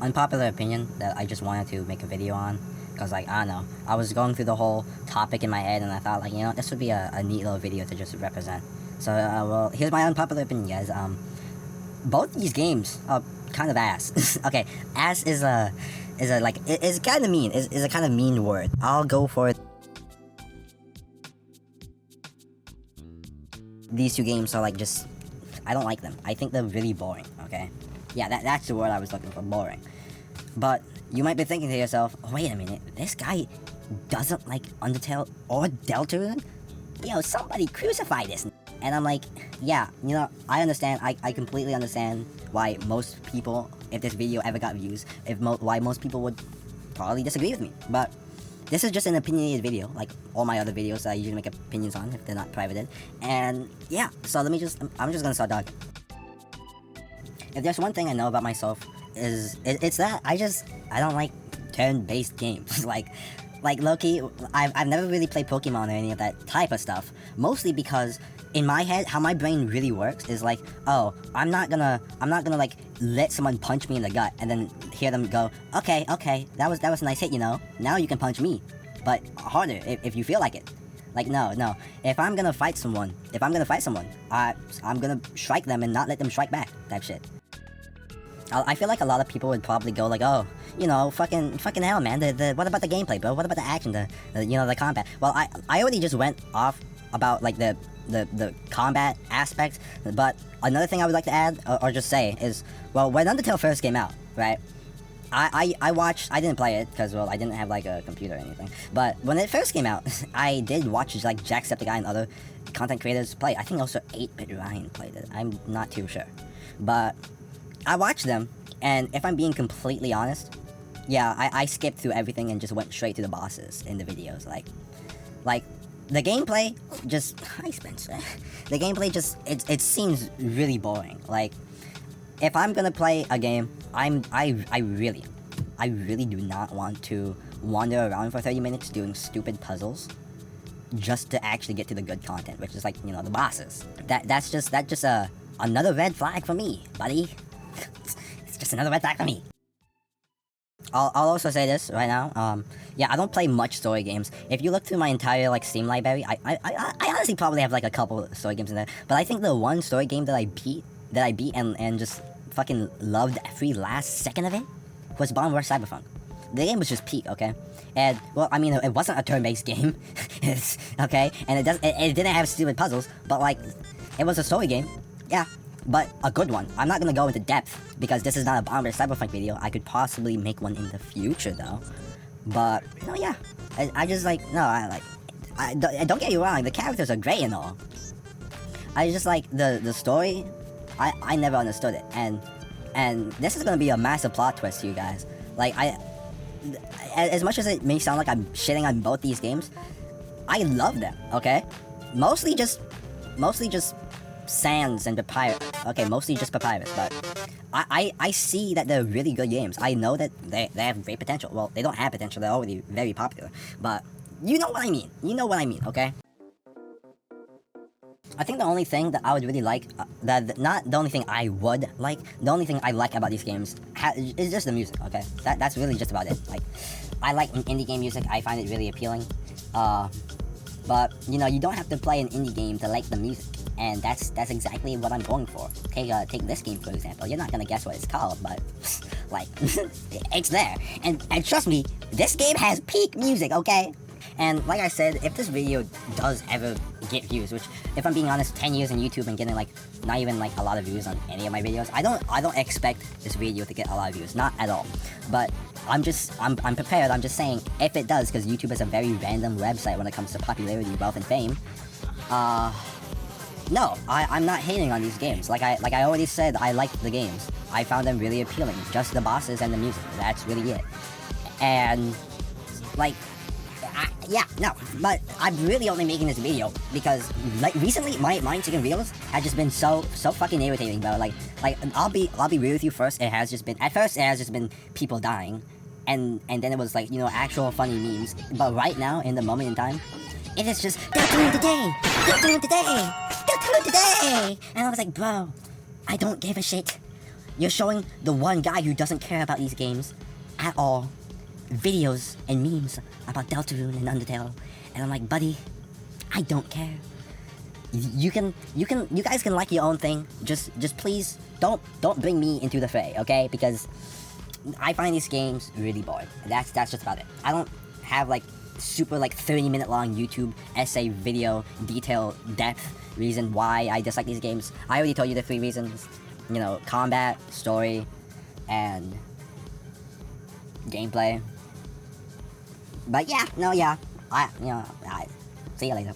unpopular opinion that I just wanted to make a video on. Because, like, I don't know, I was going through the whole topic in my head and I thought, like, you know, this would be a neat little video to just represent. So, well, here's my unpopular opinion, guys. Both these games are kind of ass. Okay, ass is like, it's kind of mean. Is a kind of mean word. I'll go for it. These two games are, like, just, I don't like them. I think they're really boring, okay? Yeah, that's the word I was looking for, boring. But you might be thinking to yourself, oh, wait a minute, this guy doesn't like Undertale or Deltarune? Yo, somebody crucify this. And I'm like, yeah, you know, I understand, I completely understand why most people, if this video ever got views, why most people would probably disagree with me. But this is just an opinionated video, like all my other videos that I usually make opinions on if they're not privated. And yeah, so I'm just gonna start talking. If there's one thing I know about myself, it's that I don't like turn-based games. like low-key, I've never really played Pokemon or any of that type of stuff. Mostly because in my head, how my brain really works is like, oh, I'm not gonna like let someone punch me in the gut and then hear them go, okay, that was a nice hit, you know. Now you can punch me, but harder if you feel like it. Like, no. If I'm gonna fight someone, I'm gonna strike them and not let them strike back. Type shit. I feel like a lot of people would probably go like, oh, you know, fucking hell, man. What about the gameplay, bro? What about the action, the combat? Well, I already just went off about like the combat aspect, but another thing I would like to add or just say is, well, when Undertale first came out, right? I watched, I didn't play it because, well, I didn't have like a computer or anything. But when it first came out, I did watch like Jacksepticeye and other content creators play. I think also 8-Bit Ryan played it. I'm not too sure, but I watched them, and if I'm being completely honest, yeah, I skipped through everything and just went straight to the bosses in the videos. Like the gameplay just, hi Spencer. The gameplay just, it seems really boring. Like, if I'm gonna play a game, I really do not want to wander around for 30 minutes doing stupid puzzles just to actually get to the good content, which is like, you know, the bosses. That's just another red flag for me, buddy. It's just another red flag for me. I'll also say this right now. Yeah, I don't play much story games. If you look through my entire like Steam library, I honestly probably have like a couple story games in there. But I think the one story game that I beat and just fucking loved every last second of it was Bomb vs Cyberpunk. The game was just peak, okay? And well, I mean, it wasn't a turn-based game, okay? And it didn't have stupid puzzles, but like, it was a story game, yeah. But a good one. I'm not gonna go into depth because this is not a Bomb vs Cyberpunk video. I could possibly make one in the future though. But no, yeah, I just like, no, don't get me wrong. The characters are great and all. I just like the story. I never understood it, and this is gonna be a massive plot twist to you guys. Like, as much as it may sound like I'm shitting on both these games, I love them. Okay, mostly just Sans and Papyrus. Okay, mostly just Papyrus, but I see that they're really good games. I know that they have great potential. Well, they don't have potential, they're already very popular. But you know what I mean. You know what I mean, okay? I think the only thing that I would really like, not the only thing I would like, the only thing I like about these games is just the music, okay? That's really just about it. Like, I like indie game music, I find it really appealing. But, you know, you don't have to play an indie game to like the music. And that's exactly what I'm going for. Take this game for example. You're not gonna guess what it's called, but like it's there. And trust me, this game has peak music, okay? And like I said, if this video does ever get views, which if I'm being honest, 10 years on YouTube and getting like not even like a lot of views on any of my videos, I don't expect this video to get a lot of views, not at all. But I'm prepared. I'm just saying if it does, because YouTube is a very random website when it comes to popularity, wealth, and fame. No, I'm not hating on these games. Like I already said, I liked the games. I found them really appealing. Just the bosses and the music. That's really it. And like, yeah, no. But I'm really only making this video because like recently my chicken reels have just been so fucking irritating, bro. Like I'll be real with you. At first it has just been people dying, and then it was like, you know, actual funny memes. But right now, in the moment in time, it is just Deltarune today, Deltarune today, Deltarune today, and I was like, bro, I don't give a shit. You're showing the one guy who doesn't care about these games at all videos and memes about Deltarune and Undertale, and I'm like, buddy, I don't care. You guys can like your own thing. Just please don't bring me into the fray, okay? Because I find these games really boring. That's just about it. I don't have like super like 30-minute long YouTube essay video detail depth reason why I dislike these games. I already told you the 3 reasons. You know, combat, story, and gameplay. But yeah, no, yeah. I see you later.